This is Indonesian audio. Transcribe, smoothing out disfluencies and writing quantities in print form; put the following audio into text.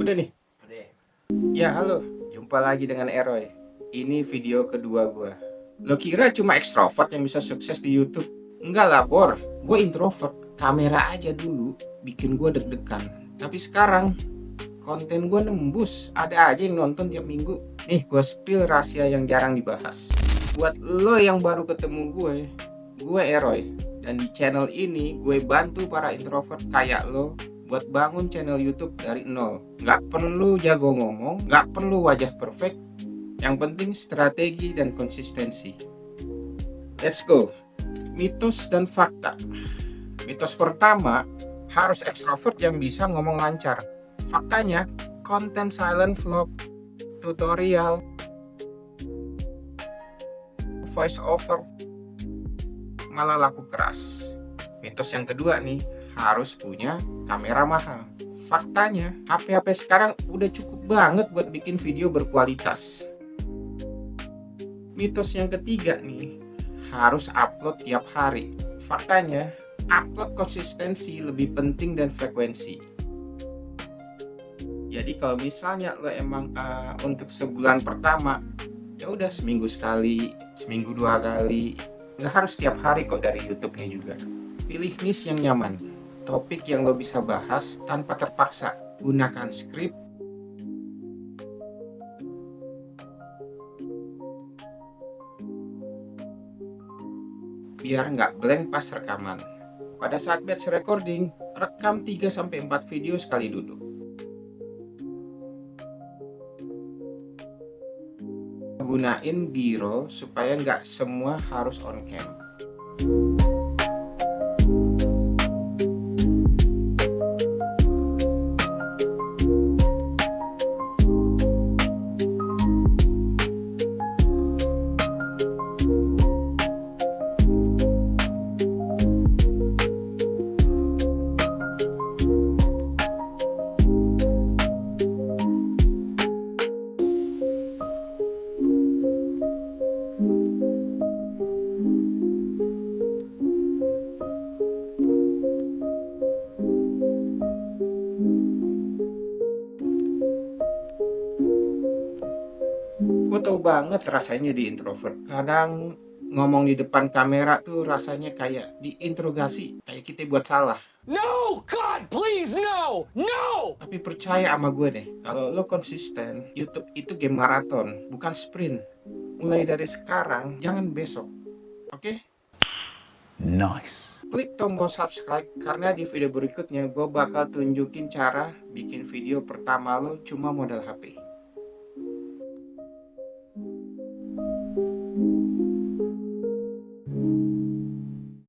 Udah nih. Ya halo, jumpa lagi dengan Eroy. Ini video kedua gue. Lo kira cuma ekstrovert yang bisa sukses di YouTube? Enggak lah, Bor. Gue introvert. Kamera aja dulu bikin gue deg-degan. Tapi sekarang konten gue nembus. Ada aja yang nonton tiap minggu. Nih, gue spill rahasia yang jarang dibahas. Buat lo yang baru ketemu gue Eroy. Dan di channel ini gue bantu para introvert kayak lo buat bangun channel YouTube dari nol. Nggak perlu jago ngomong, nggak perlu wajah perfect. Yang penting strategi dan konsistensi. Let's go. Mitos dan fakta. Mitos pertama, harus ekstrovert yang bisa ngomong lancar. Faktanya, konten silent vlog, tutorial, voice over malah laku keras. Mitos yang kedua nih, harus punya kamera mahal. Faktanya, HP-HP sekarang udah cukup banget buat bikin video berkualitas. Mitos yang ketiga nih, harus upload tiap hari. Faktanya, upload konsistensi lebih penting dan frekuensi. Jadi kalau misalnya lo emang untuk sebulan pertama, ya udah seminggu sekali, seminggu 2 kali. Nggak harus tiap hari kok dari YouTube-nya juga. Pilih niche yang nyaman, topik yang lo bisa bahas tanpa terpaksa. Gunakan skrip, biar nggak blank pas rekaman. Pada saat batch recording, rekam 3-4 video sekali duduk. Gunain B-roll supaya nggak semua harus on cam. Gue tau banget rasanya di introvert. Kadang ngomong di depan kamera tuh rasanya kayak diinterogasi, kayak kita buat salah. No, God, please, no, no! Tapi percaya sama gue deh, kalau lo konsisten, YouTube itu game maraton, bukan sprint. Mulai dari sekarang, jangan besok. Oke? Nice. Klik tombol subscribe karena di video berikutnya gue bakal tunjukin cara bikin video pertama lo cuma modal HP.